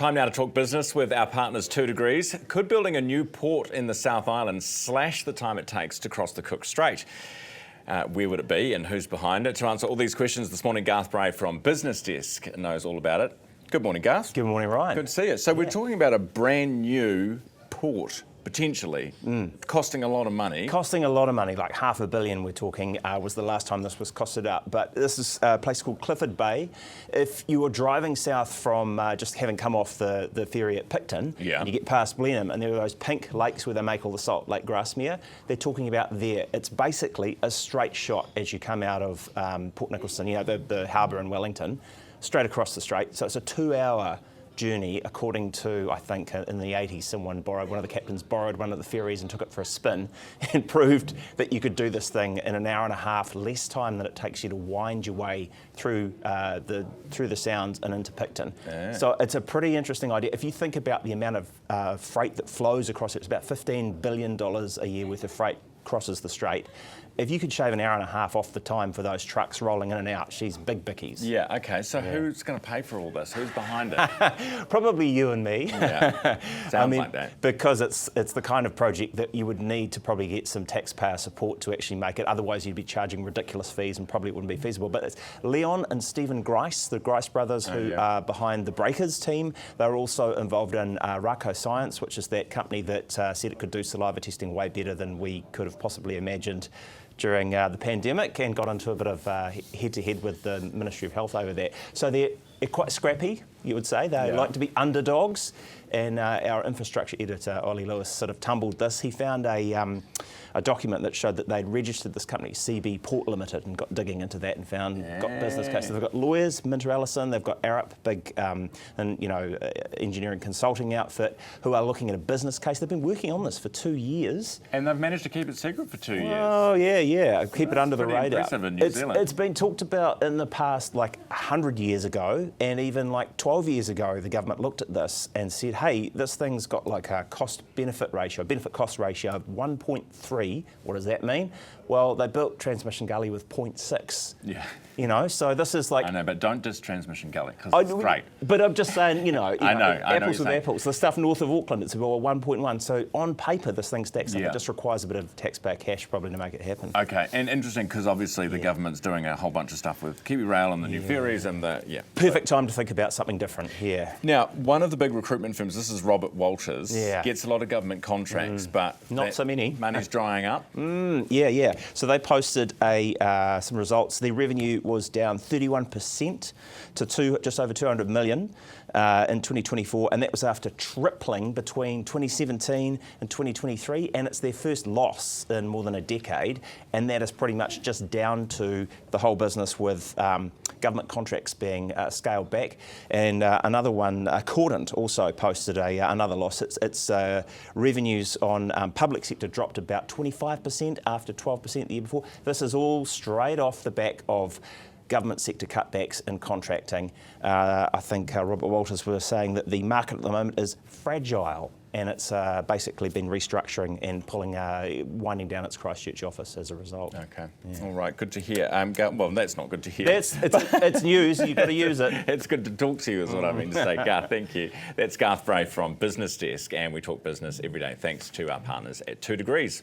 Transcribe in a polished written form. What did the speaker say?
Time now to talk business with our partners 2degrees. Could building a new port in the South Island slash the time it takes to cross the Cook Strait? Where would it be and who's behind it? To answer all these questions this morning, Garth Bray from Business Desk knows all about it. Good morning, Garth. Good morning, Ryan. Good to see you. So we're talking about a brand new port, potentially, costing a lot of money. Costing a lot of money, like $500 million we're talking, was the last time this was costed up. But this is a place called Clifford Bay. If you were driving south from just having come off the ferry at Picton, and you get past Blenheim, and there are those pink lakes where they make all the salt, Lake Grasmere, they're talking about there. It's basically a straight shot as you come out of Port Nicholson, you know, the harbour in Wellington, straight across the strait. So it's a 2-hour journey, according to, I think, in the 80s, one of the captains borrowed one of the ferries and took it for a spin and proved that you could do this thing in an hour and a half, less time than it takes you to wind your way through the Sounds and into Picton. Yeah. So it's a pretty interesting idea. If you think about the amount of freight that flows across it, it's about $15 billion a year worth of freight crosses the strait. If you could shave an hour and a half off the time for those trucks rolling in and out, she's big bickies. Yeah, okay, so who's going to pay for all this? Who's behind it? Probably you and me. Yeah, sounds like that. Because it's the kind of project that you would need to probably get some taxpayer support to actually make it. Otherwise, you'd be charging ridiculous fees and probably it wouldn't be feasible. But it's Leon and Stephen Grice, the Grice brothers, who are behind the Breakers team. They're also involved in Rako Science, which is that company that said it could do saliva testing way better than we could have possibly imagined during the pandemic, and got into a bit of head-to-head with the Ministry of Health over that. So they're quite scrappy, you would say. They like to be underdogs, and our infrastructure editor, Ollie Lewis, sort of tumbled this. He found a document that showed that they'd registered this company, CB Port Limited, and got digging into that and found got business cases. They've got lawyers, Minter Ellison, they've got Arup, big engineering consulting outfit, who are looking at a business case. They've been working on this for 2 years. And they've managed to keep it secret for 2 years. Oh, yeah. Keep it under the radar. Impressive in New Zealand. It's been talked about in the past, like 100 years ago, and even like 12 years ago, the government looked at this and said, hey, this thing's got like a benefit cost ratio of 1.3. What does that mean? Well, they built Transmission Gully with 0.6. Yeah. You know, so this is like... I know, but don't diss Transmission Gully, because it's great. But I'm just saying, I know apples with saying. apples. The stuff north of Auckland, it's about 1.1. So on paper, this thing stacks up. It just requires a bit of taxpayer cash probably to make it happen. Okay, and interesting, because obviously the government's doing a whole bunch of stuff with Kiwi Rail and the new ferries and the... Perfect time to think about something different here. Now, one of the big recruitment firms, this is Robert Walters, gets a lot of government contracts, but... Not so many. Money's drying up. Yeah. So they posted some results. Their revenue was down 31% to just over 200 million in 2024, and that was after tripling between 2017 and 2023, and it's their first loss in more than a decade, and that is pretty much just down to the whole business with government contracts being scaled back. And another one, Cordant, also posted another loss. Its revenues on public sector dropped about 25% after 12% the year before. This is all straight off the back of government sector cutbacks in contracting. I think Robert Walters was saying that the market at the moment is fragile, and it's basically been restructuring and winding down its Christchurch office as a result. Okay, all right, good to hear. Well, that's not good to hear. It's news, you've got to use it. It's good to talk to you is what I mean to say. Garth, thank you. That's Garth Bray from Business Desk, and we talk business every day thanks to our partners at 2degrees.